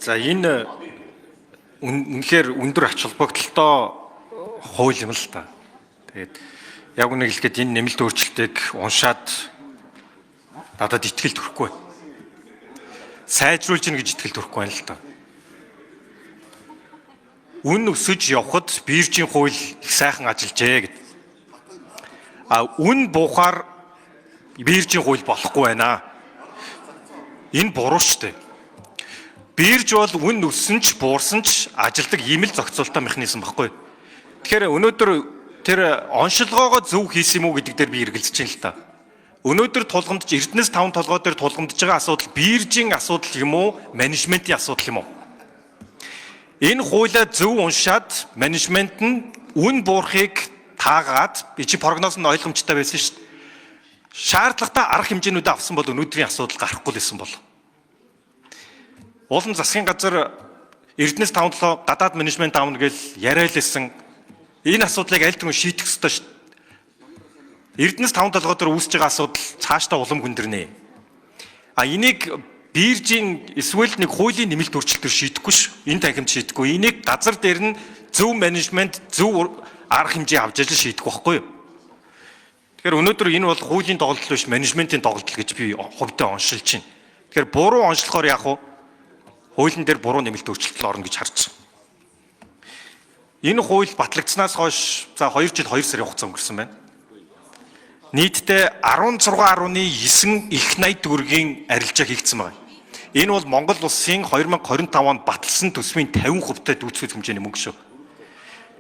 За энэ үнэхээр өндөр ач холбогдолтой хууль юм л та. Тэгээд яг үнэ хэлэхэд энэ нэмэлт өөрчлөлтийг уншаад надад итгэл төрөхгүй. Сайжруулж гин гэж итгэл төрөхгүй байна л та. Үн өсөж явхад биржийн хууль их сайхан ажиллажээ гэд. Үн буухаар биржийн хууль болохгүй байна. Энэ буруу шүү дээ. Бирж бол үн өссөн ч буурсан ч ажилдаг ийм л зохицуулалтын механизм баггүй. Тэгэхээр өнөөдөр тэр оншилгоогоо зөв хийсэн юм уу гэдэг дээр би эргэлзэж байна л та. Өнөөдөр тулгамдж Эрдэнэс 5 толгой дээр тулгамдж байгаа асуудал биржийн асуудал юм уу, менежментийн асуудал юм уу? Энэ хуулиа зөв уншаад менежмент нь үн буурахыг таагаад би чи прогноз нь ойлгомжтой байсан шүү дээ. Шаардлагатай арга хэмжээнүүдээ авсан бол өнөөдрийн асуудал гарахгүй л байсан бол. Уулын засгийн газар Эрдэнэс 5-7 гадаад менежмент аавна гэж яриалсэн. Энэ асуудлыг аль түмэн шийдэх ёстой шүү дээ. Эрдэнэс 5-7 дээр үүсэж байгаа асуудал цаашдаа улам хүндэрнэ. Энийг биржийн эсвэл нэг хуулийн нэмэлт өөрчлөлтөөр шийдэхгүй ш. Энэ танхимд шийдэхгүй. Энийг газар дээр нь зөв менежмент, зөв арга хэмжээ авч ажил шийдэх байхгүй юу? Тэгэхээр өнөөдөр энэ бол хуулийн тоглолт биш, менежментийн тоглолт гэж би хувьдаа оншилж байна. Тэгэхээр буруу онцлохоор яах вэ? Хуулийн дээр буруу нэмэлт өөрчлөлт орно гэж харж байна. Энэ хууль батлагдсанаас хойш за 2 жил 2 сарын хугацаа өнгөрсөн байна. Нийтдээ 16.9 их найт төгрөгийн арилжаа хийгдсэн байна. Энэ бол Монгол улсын 2025 онд баталсан төсвийн 50%-тай дүүцэх хэмжээний мөнгө шүү.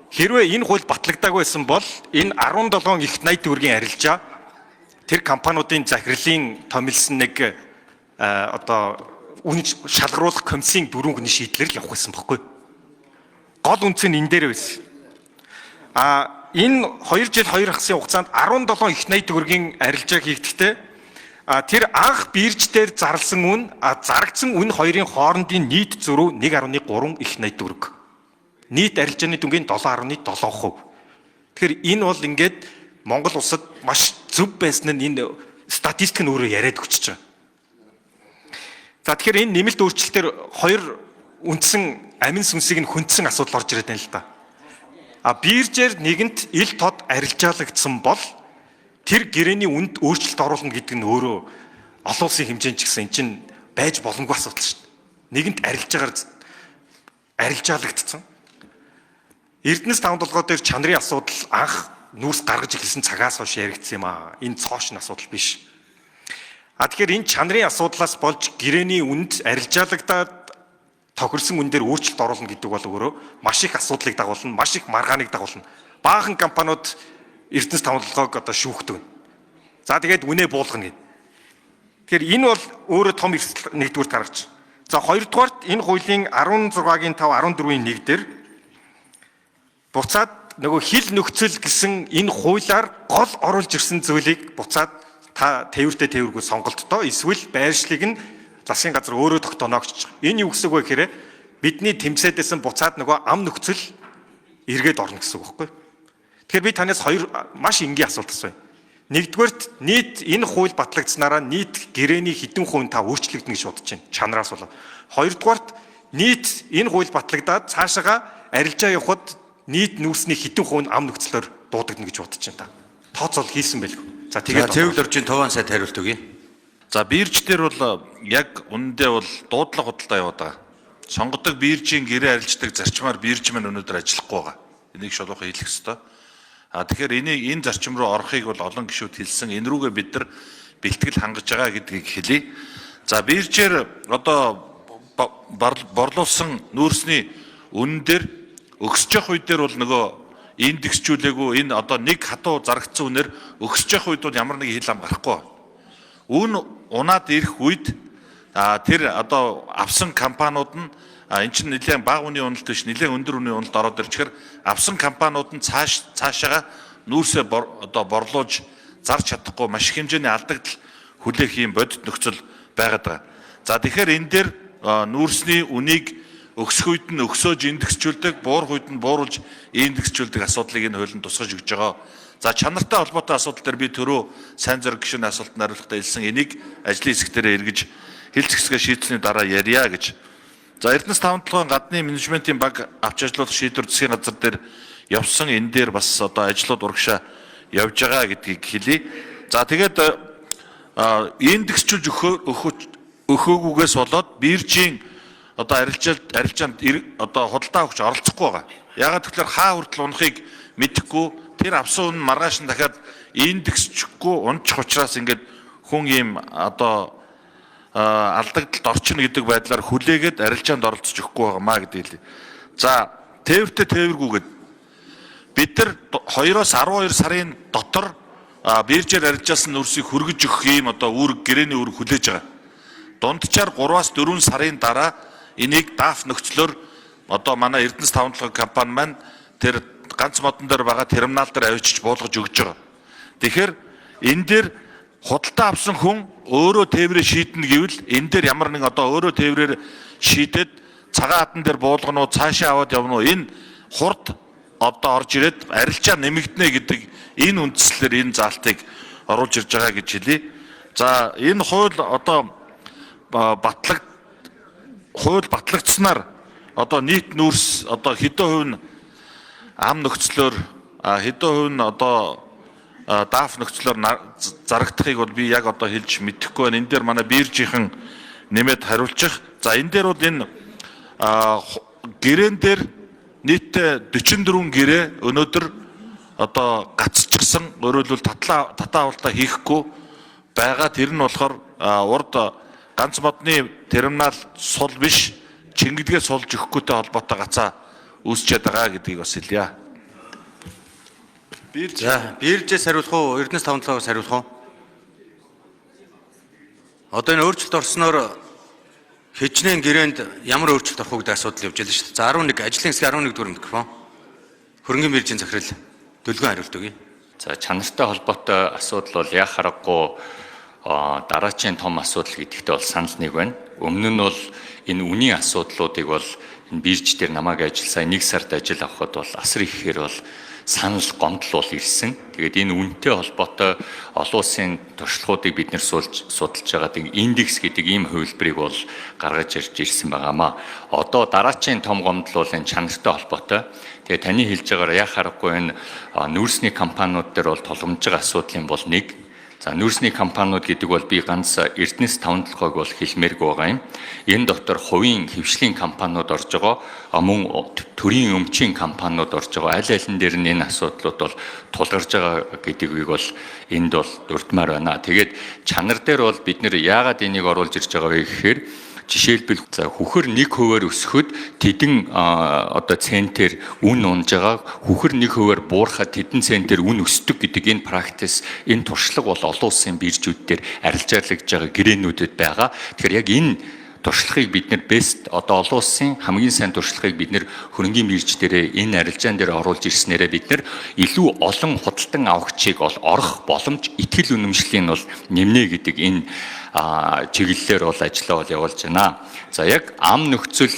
Хэрвээ энэ хууль батлагдаагүй байсан бол энэ 17 их найт төгрөгийн арилжаа тэр компаниудын захирлын томилсон нэг үн шалгаруулах комиссийн 4 хүний шийдлэр явах байсан байхгүй. Гол үнц нь энэ дээр байсан. Энэ 2 жил 2 хасын хугацаанд 17 их найт төгрөгийн арилжаа хийгдэхдээ тэр анх бирж дээр зарласан үн зарагдсан үн хоёрын хоорондын нийт зөрүү 1.3 их найт төгрөг. Нийт арилжааны дүнгийн 7.7%. Тэгэхээр энэ бол ингээд Монгол улсад маш зөв байсан нь энэ статистик нь өөрөө яриад өгч байгаа. За тэгэхээр энэ нэмэлт өөрчлөлтөөр хоёр үндсэн амин сүнсийг нь хүндсэн асуудал орж ирээд байна л да. Биржээр нэгэнт ил тод арилжаалагдсан бол тэр гэрээний үнд өөрчлөлт оруулна гэдэг нь өөрөө олон улсын хэмжээнд ч гэсэн эн чинь байж боломгүй асуудал шүү дээ. Нэгэнт арилжаалагдсан. Эрдэнэс 5-7 дээр чанарын асуудал анх нүүрс гаргаж эхэлсэн цагаас хойш яригдсан юм аа. Энэ цоошин асуудал биш. Тэгэхээр энэ чанарын асуудлаас болж гэрээний үнд арилжаалагдаад тохирсон үн дээр өөрчлөлт оруулна гэдэг бол өөрөө маш их асуудлыг дагуулна, маш их маргааныг дагуулна. Баахан компаниуд Эрдэнэс 5-7-г шүүхдэг. За тэгээд үнэ буулгана гэдэг. Тэгэхээр энэ бол өөрөө том нэгдүгээр гаргач. За хоёрдугаарт энэ хуулийн 16-гийн 5 14-ийн 1 дээр буцаад нөгөө хил нөхцөл гэсэн энэ хуулиар гол оруулж ирсэн зүйлийг буцаад та тээвэртэй тээвэргүй сонголттой эсвэл байршлыг нь засгийн газар өөрөө тогтооно гэж. Энэ юу гэсэн үг вэ гэхээр бидний тэмцээдсэн буцаад нөгөө ам нөхцөл эргээд орно гэсэн үг байхгүй. Тэгэхээр би танаас хоёр маш энгийн асуулт асууя. Нэгдүгээрт нийт энэ хууль батлагдсанараа нийт гэрээний хэдэн хувийн та өөрчлөгдөн гэж бодож байна. Чанараас болоод. Хоёрдугаарт нийт энэ хууль батлагдаад цаашаага арилжаа явахад нийт нүүрсний хэдэн хувийн ам нөхцлөөр дуудагдана гэж бодож байна та. Тооцоол хийсэн байлгүй. За тэгээд Тэвэл орчин тован сайд хариулт өгье. За бирж дээр бол яг үнэндээ бол дуудлага худалдаа яваад байгаа. Сонгодог биржийн гэрээ арилждаг зарчмаар бирж маань өнөөдөр ажиллахгүй байгаа. Энийг шулуухан хэлэх ёстой. Тэгэхээр энэ зарчим руу орохыг бол олон гишүүд хэлсэн. Энэ рүүгээ бид нар бэлтгэл хангаж байгаа гэдгийг хэлье. За биржээр одоо борлуулсан нүүрсний үнэн дээр өгсөж явах үед дээр бол нөгөө индексжүүлээгүй энэ одоо нэг хатуу зарагдсан үнээр өгсөж явах үед бол ямар нэг хил ам гарахгүй. Үн унаад ирэх үед тэр одоо авсан компаниуд нь эн чинь нэлээд бага үнийн уналт биш нэлээд өндөр үнийн уналт ороод ирчихэр авсан компаниуд нь цаашаага нүүрсээ одоо борлуулж зарж чадахгүй маш их хэмжээний алдагдал хүлээх юм бодит нөхцөл байгаад байгаа. За тэгэхээр энэ дээр нүүрсний үнийг өгсөх үед нь өксөөж индексжүүлдэг, буур үед нь бууруулж индексжүүлдэг асуудлыг энэ хуулинд тусгаж өгч байгаа. За чанартай холбоотой асуудал дээр би түрүү сайн зэрэг гишүүний асуултанд хариулахдаа хэлсэн энийг ажлын хэсэг дээр эргэж хэлц хэсгээ шийдсэний дараа ярья гэж. За Эрдэнэс 5-7 гадны менежментийн баг авч ажиллуулах шийдвэр засгийн газар дээр явсан, энэ дээр бас одоо ажлууд урагшаа явж байгаа гэдгийг хэлье. За тэгээд индексчилж өгөхөөгүйгээс болоод биржийн одоо арилжаанд одоо худалдаа авахч оролцохгүй байгаа. Яагаад тэгэхээр хаа хүртэл унахыг мэдэхгүй, тэр авсан үн маргааш нь дахиад индексчгүй унчих учраас ингээд хүн ийм одоо алдагдлалд орчно гэдэг байдлаар хүлээгээд арилжаанд оролцож өгөхгүй байгаамаа гэдэг хэлье. За тээвэртэй тээвэргүйгээд бид нар 2-оос 12 сарын дотор биржээр арилжаасан нүрсийг хөргөж өгөх ийм одоо гэрээний үүрэг хүлээж байгаа. Дунджаар 3-аас 4 сарын дараа энийг даф нөхцлөөр одоо манай Эрдэнэс 5-7 компани маань тэр ганц модон дээр байгаа терминал дээр авчиж буулгаж өгж байгаа. Тэгэхээр энэ дээр худалдаа авсан хүн өөрөө тээврээ шийднэ гэвэл энэ дээр ямар нэг одоо өөрөө тээврээр шийдээд цагаан хатан дээр буулгано уу, цаашаа аваад явна уу, энэ хурд одоо орж ирээд арилжаа нэмэгдэнэ гэдэг энэ үндслээр энэ заалтыг оруулж ирж байгаа гэж хэлье. За энэ хууль одоо батлагдсанаар одоо нийт нүүрс одоо хэдэн хувь нь ам нөхцлөөр хэдэн хувь нь одоо даф нөхцлөөр зарагдахыг бол би яг одоо хэлж мэдэхгүй байна. Энэ дээр манай биржийнхэн нэмээд хариулчих. За энэ дээр бол энэ гэрээн дээр нийтдээ 44 гэрээ өнөөдөр одоо гацчихсан, өөрөөр хэлбэл татаа авалтаа хийхгүй байгаа. Тэр нь болохоор урд ганц модны терминал сул биш, чингэлгээ сулж өгөхгүйтэй холбоотой гацаа үүсчээд байгаа гэдгийг бас хэлье. За биржээс хариулах уу, Эрдэнэс 5-7-оос хариулах уу? Одоо энэ өөрчлөлт орсноор хичнээн гэрээнд ямар өөрчлөлт орох вэ гэдэг асуудал явж байна шүү дээ. За 11 ажлын хэсэг 11 дугаар микрофон. Хөрөнгөний биржийн захирал Дөлгөн хариулт өгье. За чанартай холбоотой асуудал бол яг харахгүй дараачийн том асуудал гэдэгтээ бол санал нэг байна. Өмнө нь бол энэ үнийн асуудлуудыг бол энэ бирж дээр намайг ажилласаа 1 сард ажил авахд бол асар ихээр бол санал гомдол бол ирсэн. Тэгээд энэ үнэтэй холбоотой олон улсын туршлагуудыг бид нэр судалж байгаа индекс гэдэг ийм хувилбарыг бол гаргаж ирж ирсэн байгаамаа. Одоо дараачийн том гомдол бол энэ чанартай холбоотой. Тэгээд таны хэлж байгаагаар яг харахгүй энэ нүүрсний компаниуд дээр бол тулгамж байгаа асуудлын бол нэг. За нүүрсний компаниуд гэдэг бол би ганц Эрдэнэс 5-7-ыг бол хэлмээргүй байгаа юм. Энэ дотор хувийн хэвшлийн компаниуд орж байгаа, мөн төрийн өмчийн компаниуд орж байгаа. Аль алин дээр нь энэ асуудлууд бол тулгарж байгаа гэдгийг бол энд бол дурдмаар байна. Тэгээд чанар дээр бол бид нэр яагаад энийг оруулж ирж байгаа вэ гэхээр жишээлбэл хүхэр 1% өсөхөд тэдэн одоо центээр үн унж байгаа, хүхэр 1% буурахад тэдэн центээр үн өсдөг гэдэг энэ практис, энэ туршлага бол олон улсын биржүүд дээр арилжаалагдж байгаа гэрээнүүдэд байгаа. Тэгэхээр яг энэ туршлагыг бид нэр бест одоо олон улсын хамгийн сайн туршлагыг бид нэр хөрөнгөний бирж дээрээ энэ арилжаан дээр оруулж ирснээрээ бид нэр илүү олон худалдан авахчийг бол орох боломж, итгэл үнэмшлийн бол нэмнэ гэдэг энэ чиглэлээр бол ажиллаа бол явуулж байна. За яг ам нөхцөл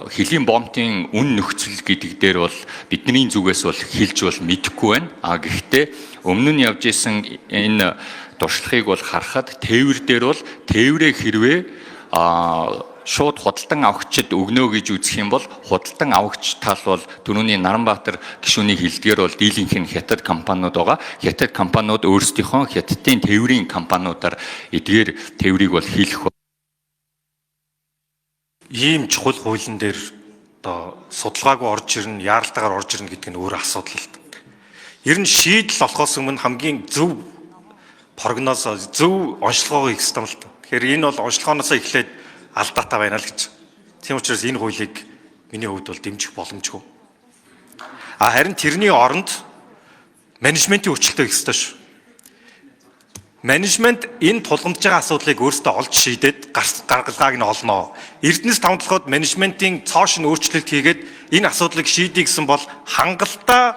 хэлийн бомтын үн нөхцөл гэдэг дээр бол бидний зүгээс бол хэлж бол мэдэхгүй байна. Гэхдээ өмнө нь явж исэн энэ туршлагыг бол харахад тээвэр дээр бол тээврээ хэрвээ шууд худалдан авахчид өгнө гэж үзэх юм бол худалдан авахч тал бол түрүүний Наранбаатар гишүүний хэлдгээр бол дийлэнх нь хятад компаниуд байгаа. Хятад компаниуд өөрсдийнхөө хятадын тээврийн компаниудаар эдгээр тээврийг бол хийх. Ийм чухал хуулийн дээр одоо судалгаагүй орж ирнэ, яаралтайгаар орж ирнэ гэдэг нь өөр асуудал л. Ер нь шийдэл олохоос өмнө хамгийн зөв прогноз, зөв онцлогоо хийх ёстой юм л. Тэгэхээр энэ бол онцлогооноос эхлээд алдаатай байна л гэж. Тийм учраас энэ хуулийг миний хувьд бол дэмжих боломжгүй. Харин тэрний оронд менежментийн өөрчлөлтөө хийх ёстой шүү. Менежмент энэ тулгамдж байгаа асуудлыг өөрсдөө олж шийдээд гаргалгааг нь олноо. Эрдэнэс 5-7-д менежментийн цоошин өөрчлөлт хийгээд энэ асуудлыг шийдэе гэсэн бол хангалттай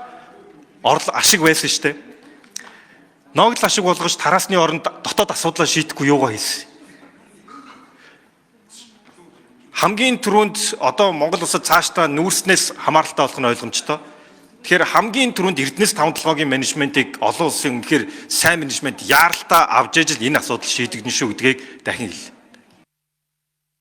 ашиг байсан шүү дээ. Ноогдол ашиг болгож тараасны оронд дотоод асуудлаа шийдэхгүй юугаа хийсэн. Хамгийн түрүүнд одоо Монгол улсад цаашдаа нүүрснээс хамааралтай болох нь ойлгомжтой. Тэгэхээр хамгийн түрүүнд Эрдэнэс 5-7-гийн менежментийг олон улсын үнэхээр сайн менежмент яаралтаа авч ижил энэ асуудал шийдэгдэн шүү гэдгийг дахин хэллээ.